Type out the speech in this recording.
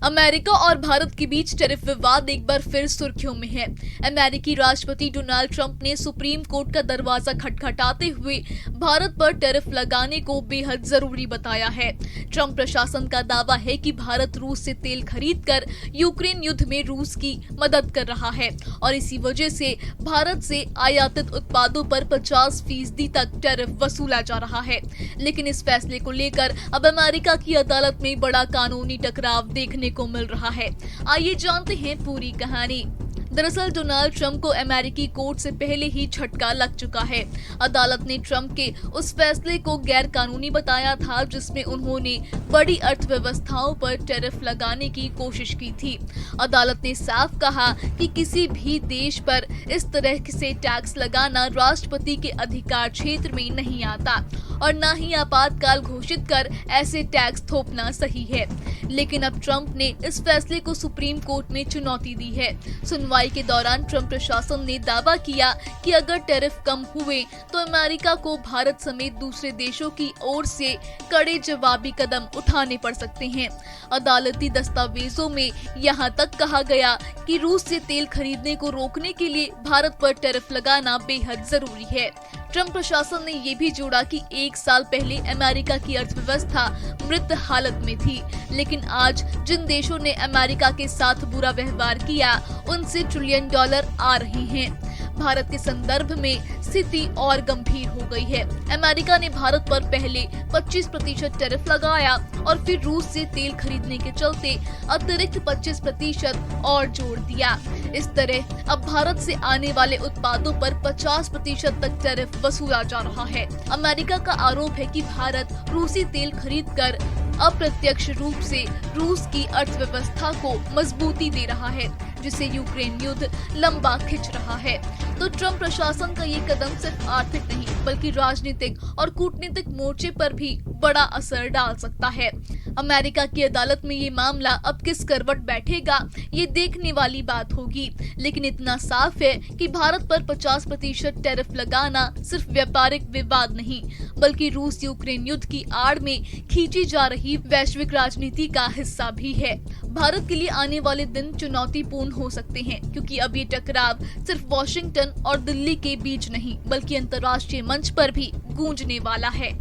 America और भारत के बीच tariff विवाद एक बार फिर सुर्खियों में है। अमेरिकी राष्ट्रपति डोनाल्ड ट्रंप ने सुप्रीम कोर्ट का दरवाजा खटखटाते हुए भारत पर टैरिफ लगाने को बेहद जरूरी बताया है। ट्रंप प्रशासन का दावा है कि भारत रूस से तेल खरीदकर यूक्रेन युद्ध में रूस की मदद कर रहा है और इसी वजह से भारत से आयातित उत्पादों पर 50% तक टैरिफ वसूला जा रहा है। लेकिन इस फैसले को लेकर अब अमेरिका की अदालत में बड़ा कानूनी टकराव देखने को मिल रहा है। आइए जानते हैं पूरी कहानी। दरअसल डोनाल्ड ट्रंप को अमेरिकी कोर्ट से पहले ही झटका लग चुका है। अदालत ने ट्रंप के उस फैसले को गैर कानूनी बताया था जिसमें उन्होंने बड़ी अर्थव्यवस्थाओं पर टैरिफ लगाने की कोशिश की थी। अदालत ने साफ कहा कि किसी भी देश पर इस तरह से टैक्स लगाना राष्ट्रपति के अधिकार क्षेत्र में नहीं आता और न ही आपातकाल घोषित कर ऐसे टैक्स थोपना सही है। लेकिन अब ट्रंप ने इस फैसले को सुप्रीम कोर्ट में चुनौती दी है। सुनवाई के दौरान ट्रंप प्रशासन ने दावा किया कि अगर टैरिफ कम हुए तो अमेरिका को भारत समेत दूसरे देशों की ओर से कड़े जवाबी कदम उठाने पड़ सकते हैं। अदालती दस्तावेजों में यहाँ तक कहा गया कि रूस से तेल खरीदने को रोकने के लिए भारत पर टैरिफ लगाना बेहद जरूरी है। ट्रंप प्रशासन ने ये भी जोड़ा कि 1 साल पहले अमेरिका की अर्थव्यवस्था मृत हालत में थी, लेकिन आज जिन देशों ने अमेरिका के साथ बुरा व्यवहार किया उनसे $1 ट्रिलियन आ रहे हैं। भारत के संदर्भ में स्थिति और गंभीर हो गई है। अमेरिका ने भारत पर पहले 25% टैरिफ लगाया और फिर रूस से तेल खरीदने के चलते अतिरिक्त 25% और जोड़ दिया। इस तरह अब भारत से आने वाले उत्पादों पर 50% तक टैरिफ वसूला जा रहा है। अमेरिका का आरोप है कि भारत रूसी तेल खरीदकर अप्रत्यक्ष रूप से रूस की अर्थव्यवस्था को मजबूती दे रहा है, जिसे यूक्रेन युद्ध लंबा खिंच रहा है। तो ट्रंप प्रशासन का ये कदम सिर्फ आर्थिक नहीं बल्कि राजनीतिक और कूटनीतिक मोर्चे पर भी बड़ा असर डाल सकता है। अमेरिका की अदालत में ये मामला अब किस करवट बैठेगा ये देखने वाली बात होगी, लेकिन इतना साफ है कि भारत पर 50% टैरिफ लगाना सिर्फ व्यापारिक विवाद नहीं बल्कि रूस यूक्रेन युद्ध की आड़ में खींची जा रही वैश्विक राजनीति का हिस्सा भी है। भारत के लिए आने वाले दिन चुनौतीपूर्ण हो सकते हैं, क्योंकि अब ये टकराव सिर्फ वॉशिंगटन और दिल्ली के बीच नहीं बल्कि अंतर्राष्ट्रीय मंच पर भी गूंजने वाला है।